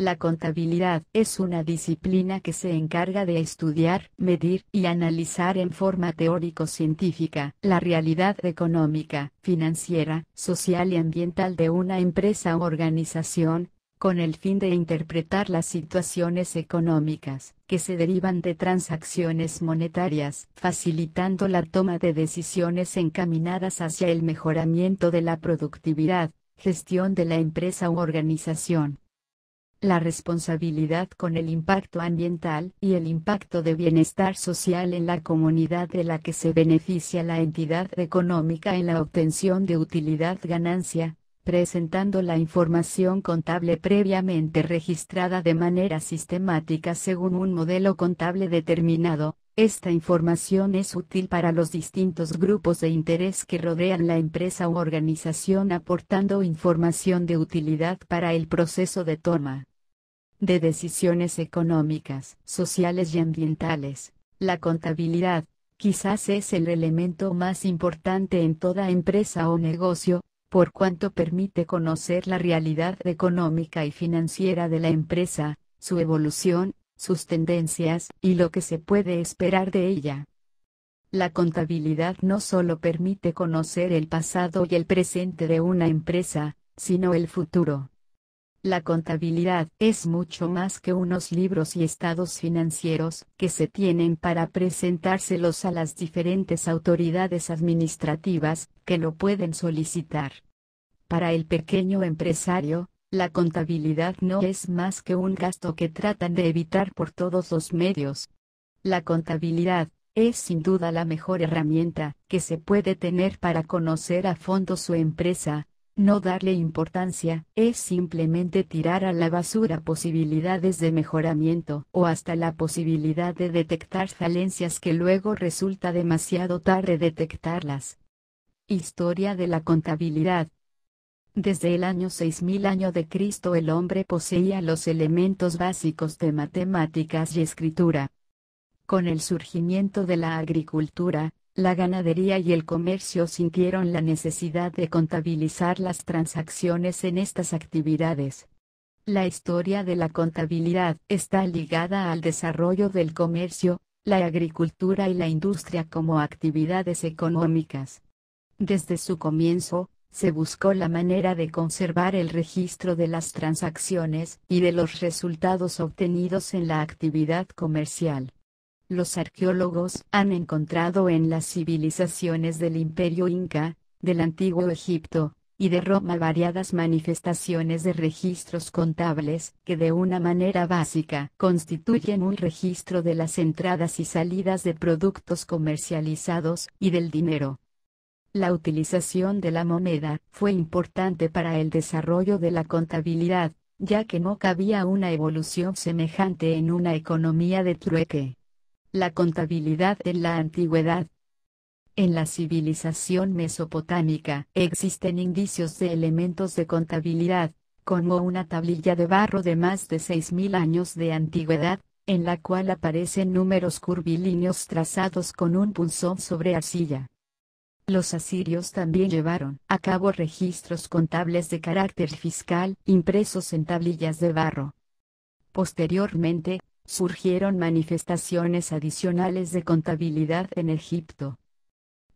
La contabilidad es una disciplina que se encarga de estudiar, medir y analizar en forma teórico-científica la realidad económica, financiera, social y ambiental de una empresa u organización, con el fin de interpretar las situaciones económicas que se derivan de transacciones monetarias, facilitando la toma de decisiones encaminadas hacia el mejoramiento de la productividad, gestión de la empresa u organización. La responsabilidad con el impacto ambiental y el impacto de bienestar social en la comunidad de la que se beneficia la entidad económica en la obtención de utilidad-ganancia, presentando la información contable previamente registrada de manera sistemática según un modelo contable determinado. Esta información es útil para los distintos grupos de interés que rodean la empresa u organización, aportando información de utilidad para el proceso de toma de decisiones económicas, sociales y ambientales. La contabilidad, quizás es el elemento más importante en toda empresa o negocio, por cuanto permite conocer la realidad económica y financiera de la empresa, su evolución, sus tendencias y lo que se puede esperar de ella. La contabilidad no solo permite conocer el pasado y el presente de una empresa, sino el futuro. La contabilidad es mucho más que unos libros y estados financieros que se tienen para presentárselos a las diferentes autoridades administrativas que lo pueden solicitar. Para el pequeño empresario, la contabilidad no es más que un gasto que tratan de evitar por todos los medios. La contabilidad es sin duda la mejor herramienta que se puede tener para conocer a fondo su empresa. No darle importancia es simplemente tirar a la basura posibilidades de mejoramiento o hasta la posibilidad de detectar falencias que luego resulta demasiado tarde detectarlas. Historia de la contabilidad. Desde el año 6000 a.C. el hombre poseía los elementos básicos de matemáticas y escritura. Con el surgimiento de la agricultura, la ganadería y el comercio sintieron la necesidad de contabilizar las transacciones en estas actividades. La historia de la contabilidad está ligada al desarrollo del comercio, la agricultura y la industria como actividades económicas. Desde su comienzo, se buscó la manera de conservar el registro de las transacciones y de los resultados obtenidos en la actividad comercial. Los arqueólogos han encontrado en las civilizaciones del Imperio Inca, del Antiguo Egipto, y de Roma variadas manifestaciones de registros contables que de una manera básica constituyen un registro de las entradas y salidas de productos comercializados y del dinero. La utilización de la moneda fue importante para el desarrollo de la contabilidad, ya que no cabía una evolución semejante en una economía de trueque. La contabilidad en la antigüedad. En la civilización mesopotámica existen indicios de elementos de contabilidad, como una tablilla de barro de más de 6000 años de antigüedad, en la cual aparecen números curvilíneos trazados con un punzón sobre arcilla. Los asirios también llevaron a cabo registros contables de carácter fiscal, impresos en tablillas de barro. Posteriormente, surgieron manifestaciones adicionales de contabilidad en Egipto.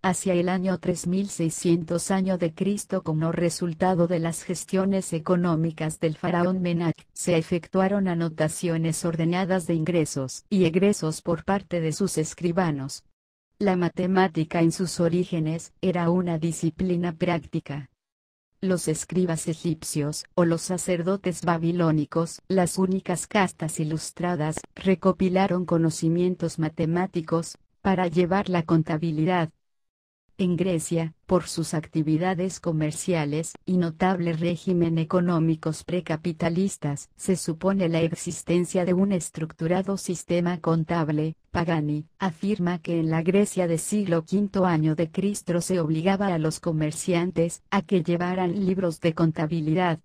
Hacia el año 3600 a.C., como resultado de las gestiones económicas del faraón Menak, se efectuaron anotaciones ordenadas de ingresos y egresos por parte de sus escribanos. La matemática en sus orígenes era una disciplina práctica. Los escribas egipcios o los sacerdotes babilónicos, las únicas castas ilustradas, recopilaron conocimientos matemáticos para llevar la contabilidad. En Grecia, por sus actividades comerciales y notable régimen económicos precapitalistas, se supone la existencia de un estructurado sistema contable. Pagani afirma que en la Grecia de siglo V a.C. se obligaba a los comerciantes a que llevaran libros de contabilidad.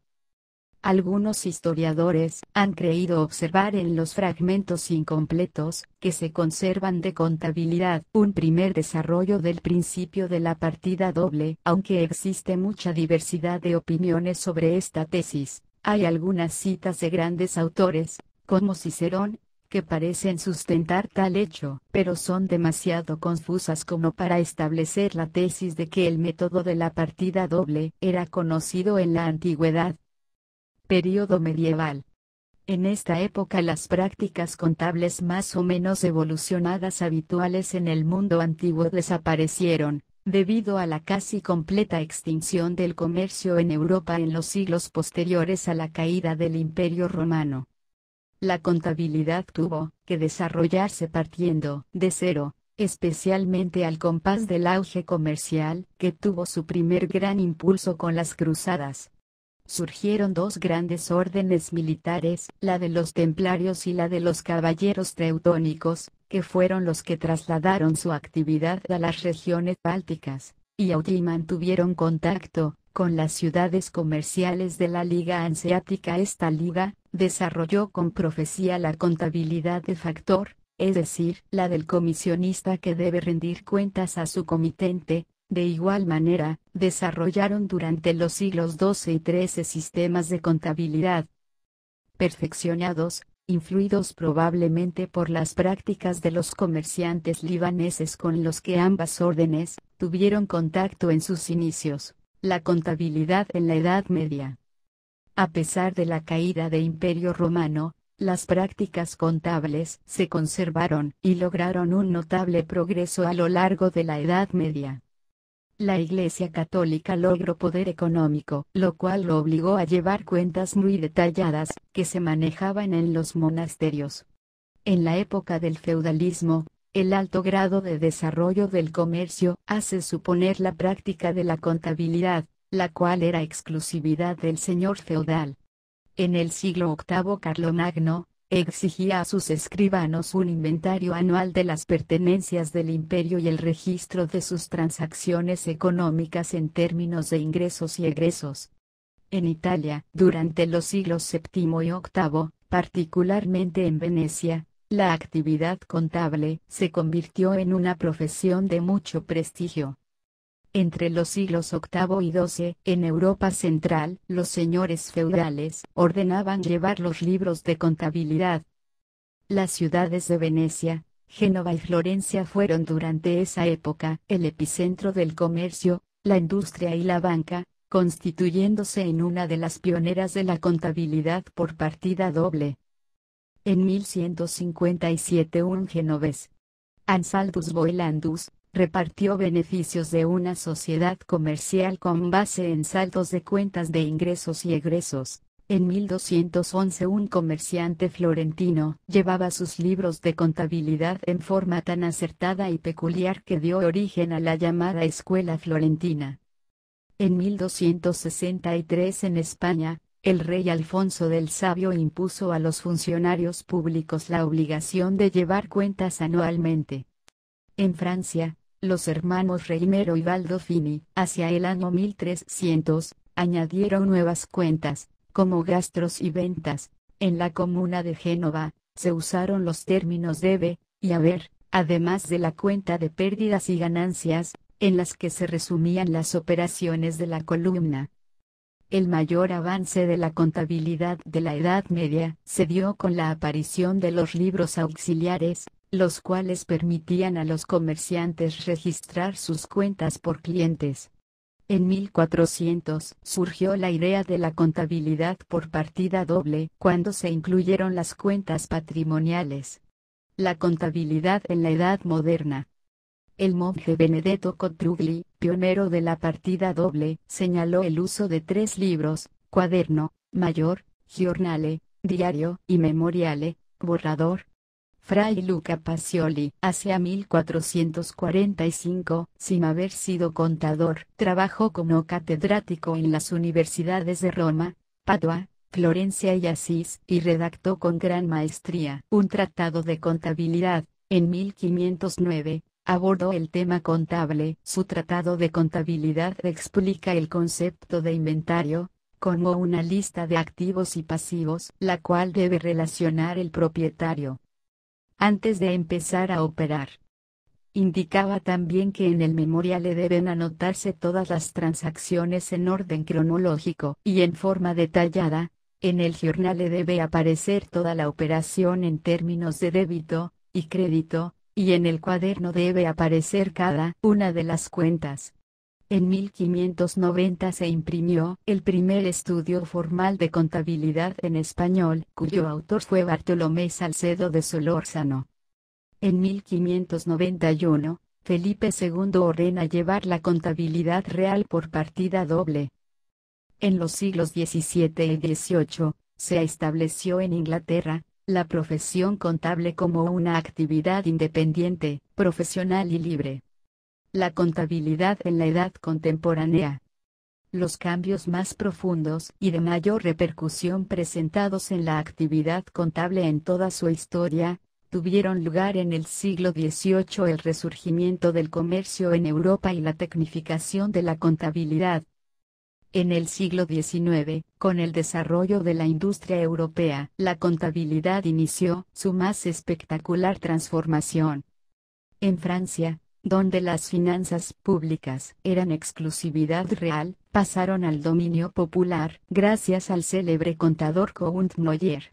Algunos historiadores han creído observar en los fragmentos incompletos que se conservan de contabilidad un primer desarrollo del principio de la partida doble, aunque existe mucha diversidad de opiniones sobre esta tesis. Hay algunas citas de grandes autores, como Cicerón, que parecen sustentar tal hecho, pero son demasiado confusas como para establecer la tesis de que el método de la partida doble era conocido en la antigüedad. Período medieval. En esta época las prácticas contables más o menos evolucionadas habituales en el mundo antiguo desaparecieron, debido a la casi completa extinción del comercio en Europa en los siglos posteriores a la caída del Imperio Romano. La contabilidad tuvo que desarrollarse partiendo de cero, especialmente al compás del auge comercial, que tuvo su primer gran impulso con las cruzadas. Surgieron dos grandes órdenes militares, la de los templarios y la de los caballeros teutónicos, que fueron los que trasladaron su actividad a las regiones bálticas, y allí mantuvieron contacto con las ciudades comerciales de la Liga Hanseática. Esta liga desarrolló con profecía la contabilidad de factor, es decir, la del comisionista que debe rendir cuentas a su comitente. De igual manera, desarrollaron durante los siglos XII y XIII sistemas de contabilidad perfeccionados, influidos probablemente por las prácticas de los comerciantes libaneses con los que ambas órdenes tuvieron contacto en sus inicios. La contabilidad en la Edad Media. A pesar de la caída del Imperio Romano, las prácticas contables se conservaron y lograron un notable progreso a lo largo de la Edad Media. La Iglesia Católica logró poder económico, lo cual lo obligó a llevar cuentas muy detalladas, que se manejaban en los monasterios. En la época del feudalismo, el alto grado de desarrollo del comercio hace suponer la práctica de la contabilidad, la cual era exclusividad del señor feudal. En el siglo VIII Carlomagno exigía a sus escribanos un inventario anual de las pertenencias del imperio y el registro de sus transacciones económicas en términos de ingresos y egresos. En Italia, durante los siglos VII y VIII, particularmente en Venecia, la actividad contable se convirtió en una profesión de mucho prestigio. Entre los siglos VIII y XII, en Europa Central, los señores feudales ordenaban llevar los libros de contabilidad. Las ciudades de Venecia, Génova y Florencia fueron durante esa época el epicentro del comercio, la industria y la banca, constituyéndose en una de las pioneras de la contabilidad por partida doble. En 1157 un genovés, Ansaldus Boilandus, repartió beneficios de una sociedad comercial con base en saldos de cuentas de ingresos y egresos. En 1211 un comerciante florentino llevaba sus libros de contabilidad en forma tan acertada y peculiar que dio origen a la llamada Escuela Florentina. En 1263 en España, el rey Alfonso el Sabio impuso a los funcionarios públicos la obligación de llevar cuentas anualmente. En Francia, los hermanos Reimero y Baldofini, hacia el año 1300, añadieron nuevas cuentas, como gastos y ventas. En la comuna de Génova, se usaron los términos debe y haber, además de la cuenta de pérdidas y ganancias, en las que se resumían las operaciones de la columna. El mayor avance de la contabilidad de la Edad Media se dio con la aparición de los libros auxiliares, los cuales permitían a los comerciantes registrar sus cuentas por clientes. En 1400 surgió la idea de la contabilidad por partida doble, cuando se incluyeron las cuentas patrimoniales. La contabilidad en la Edad Moderna. El monje Benedetto Cotrugli, pionero de la partida doble, señaló el uso de 3 libros: cuaderno, mayor, giornale, diario, y memoriale, borrador. Fray Luca Pacioli, hacia 1445, sin haber sido contador, trabajó como catedrático en las universidades de Roma, Padua, Florencia y Asís, y redactó con gran maestría un tratado de contabilidad. En 1509, abordó el tema contable. Su tratado de contabilidad explica el concepto de inventario, como una lista de activos y pasivos, la cual debe relacionar el propietario antes de empezar a operar. Indicaba también que en el memoriale deben anotarse todas las transacciones en orden cronológico y en forma detallada, En el journal debe aparecer toda la operación en términos de débito y crédito, y en el cuaderno debe aparecer cada una de las cuentas. En 1590 se imprimió el primer estudio formal de contabilidad en español, cuyo autor fue Bartolomé Salcedo de Solórzano. En 1591, Felipe II ordena llevar la contabilidad real por partida doble. En los siglos XVII y XVIII, se estableció en Inglaterra la profesión contable como una actividad independiente, profesional y libre. La contabilidad en la Edad Contemporánea. Los cambios más profundos y de mayor repercusión presentados en la actividad contable en toda su historia, tuvieron lugar en el siglo XVIII. El resurgimiento del comercio en Europa y la tecnificación de la contabilidad. En el siglo XIX, con el desarrollo de la industria europea, la contabilidad inició su más espectacular transformación. En Francia, donde las finanzas públicas eran exclusividad real, pasaron al dominio popular gracias al célebre contador Count Noyer.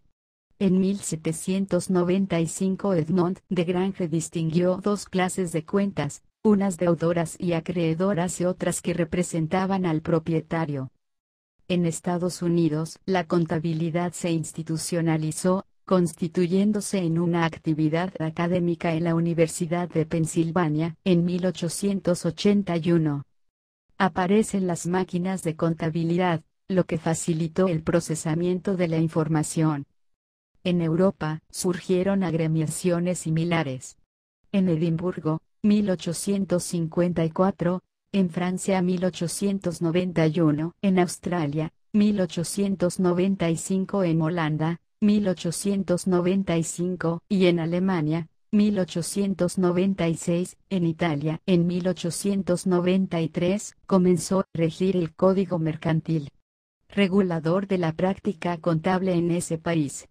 En 1795 Edmond de Grange distinguió dos clases de cuentas, unas deudoras y acreedoras y otras que representaban al propietario. En Estados Unidos, la contabilidad se institucionalizó, constituyéndose en una actividad académica en la Universidad de Pensilvania, en 1881. Aparecen las máquinas de contabilidad, lo que facilitó el procesamiento de la información. En Europa, surgieron agremiaciones similares. En Edimburgo, 1854, en Francia 1891, en Australia, 1895, en Holanda, 1895, y en Alemania, 1896, en Italia, en 1893, comenzó a regir el Código Mercantil, regulador de la práctica contable en ese país.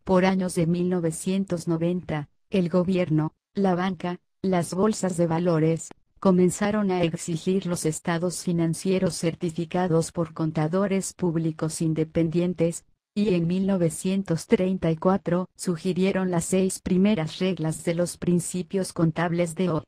Por años de 1990, el gobierno, la banca, las bolsas de valores, comenzaron a exigir los estados financieros certificados por contadores públicos independientes, y en 1934 sugirieron las 6 primeras reglas de los principios contables de hoy.